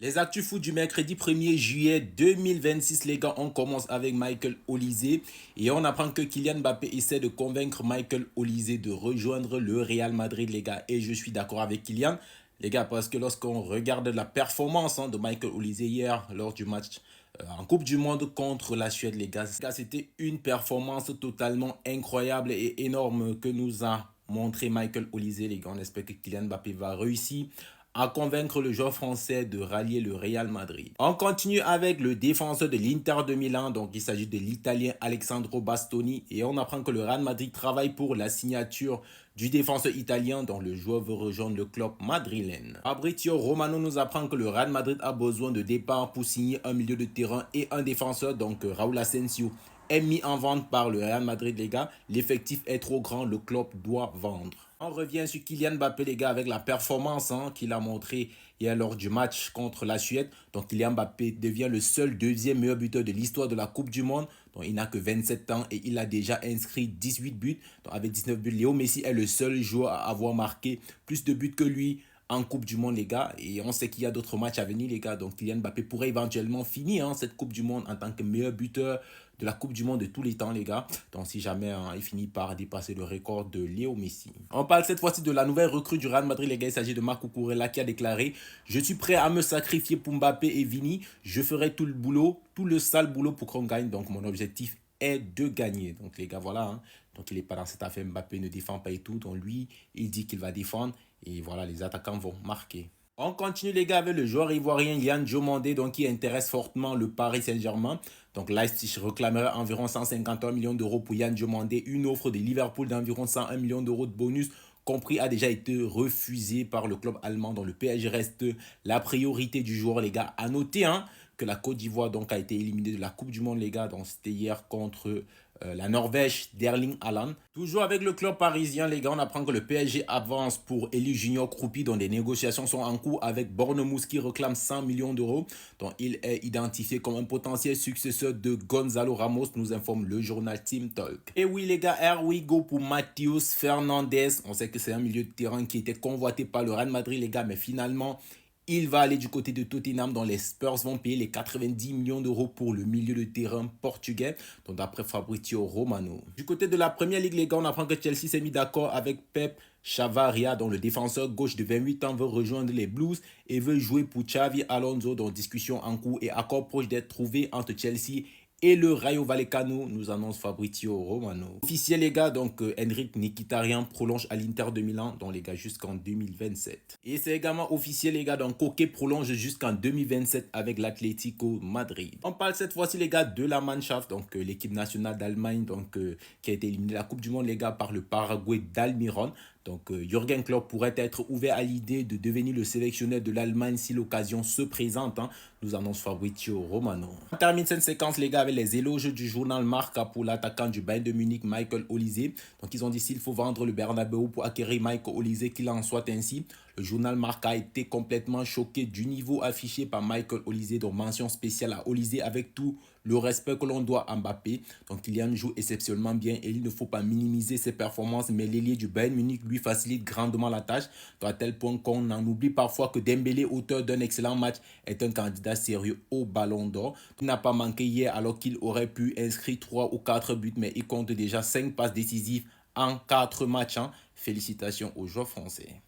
Les actus foot du mercredi 1er juillet 2026, les gars, on commence avec Michael Olise et on apprend que Kylian Mbappé essaie de convaincre Michael Olise de rejoindre le Real Madrid, les gars. Et je suis d'accord avec Kylian, les gars, parce que lorsqu'on regarde la performance de Michael Olise hier lors du match en Coupe du Monde contre la Suède, les gars, c'était une performance totalement incroyable et énorme que nous a montré Michael Olise, les gars. On espère que Kylian Mbappé va réussir à convaincre le joueur français de rallier le Real Madrid. On continue avec le défenseur de l'Inter de Milan, donc il s'agit de l'Italien Alessandro Bastoni, et on apprend que le Real Madrid travaille pour la signature du défenseur italien dont le joueur veut rejoindre le club madrilène. Fabrizio Romano nous apprend que le Real Madrid a besoin de départ pour signer un milieu de terrain et un défenseur, donc Raúl Asensio est mis en vente par le Real Madrid, les gars. L'effectif est trop grand, le club doit vendre. On revient sur Kylian Mbappé, les gars, avec la performance qu'il a montré hier lors du match contre la Suède. Donc Kylian Mbappé devient le seul deuxième meilleur buteur de l'histoire de la Coupe du Monde. Donc il n'a que 27 ans et il a déjà inscrit 18 buts. Donc avec 19 buts, Léo Messi est le seul joueur à avoir marqué plus de buts que lui en Coupe du Monde, les gars. Et on sait qu'il y a d'autres matchs à venir, les gars. Donc Kylian Mbappé pourrait éventuellement finir cette Coupe du Monde en tant que meilleur buteur de la Coupe du Monde de tous les temps, les gars. Donc si jamais il finit par dépasser le record de Léo Messi. On parle cette fois-ci de la nouvelle recrue du Real Madrid, les gars. Il s'agit de Marco Cucurella qui a déclaré: je suis prêt à me sacrifier pour Mbappé et Vini. Je ferai tout le boulot, tout le sale boulot pour qu'on gagne. Donc mon objectif est de gagner. Donc les gars, voilà. Donc il n'est pas dans cette affaire. Mbappé ne défend pas et tout. Donc lui, il dit qu'il va défendre. Et voilà, les attaquants vont marquer. On continue, les gars, avec le joueur ivoirien Yann Diomandé, donc qui intéresse fortement le Paris Saint-Germain. Donc Leipzig réclamerait environ 151 millions d'euros pour Yann Diomandé. Une offre de Liverpool d'environ 101 millions d'euros de bonus compris a déjà été refusée par le club allemand, dont le PSG reste la priorité du joueur, les gars. À noter que la Côte d'Ivoire donc a été éliminée de la Coupe du Monde, les gars. Donc c'était hier contre la Norvège d'Erling Haaland. Toujours avec le club parisien, les gars, on apprend que le PSG avance pour Elie Junior Kroupi, dont des négociations sont en cours avec Bournemouth qui réclame 100 millions d'euros. Donc il est identifié comme un potentiel successeur de Gonzalo Ramos, nous informe le journal Team Talk. Et oui, les gars, here we go pour Matheus Fernandes. On sait que c'est un milieu de terrain qui était convoité par le Real Madrid, les gars, mais finalement il va aller du côté de Tottenham, dont les Spurs vont payer les 90 millions d'euros pour le milieu de terrain portugais, donc d'après Fabrizio Romano. Du côté de la Première Ligue, les gars, on apprend que Chelsea s'est mis d'accord avec Pep Chavaria, dont le défenseur gauche de 28 ans veut rejoindre les Blues et veut jouer pour Xavi Alonso, dont discussion en cours et accord proche d'être trouvé entre Chelsea et le Rayo Vallecano, nous annonce Fabrizio Romano. Officiel, les gars, donc Henrik Mkhitaryan prolonge à l'Inter de Milan, donc les gars, jusqu'en 2027. Et c'est également officiel, les gars, donc Koke prolonge jusqu'en 2027 avec l'Atlético Madrid. On parle cette fois-ci, les gars, de la Mannschaft, donc l'équipe nationale d'Allemagne, donc qui a été éliminée de la Coupe du Monde, les gars, par le Paraguay d'Almiron. Donc Jürgen Klopp pourrait être ouvert à l'idée de devenir le sélectionneur de l'Allemagne si l'occasion se présente, nous annonce Fabrizio Romano. On termine cette séquence, les gars, avec les éloges du journal Marca pour l'attaquant du Bayern de Munich, Michael Olise. Donc ils ont dit: s'il faut vendre le Bernabeu pour acquérir Michael Olise, qu'il en soit ainsi. Le journal Marca a été complètement choqué du niveau affiché par Michael Olise, donc mention spéciale à Olise avec tout le respect que l'on doit à Mbappé. Donc Kylian joue exceptionnellement bien et il ne faut pas minimiser ses performances, mais l'ailier du Bayern Munich lui facilite grandement la tâche, à tel point qu'on en oublie parfois que Dembélé, auteur d'un excellent match, est un candidat sérieux au Ballon d'Or. Il n'a pas manqué hier alors qu'il aurait pu inscrire 3 ou 4 buts, mais il compte déjà 5 passes décisives en 4 matchs. Félicitations aux joueurs français.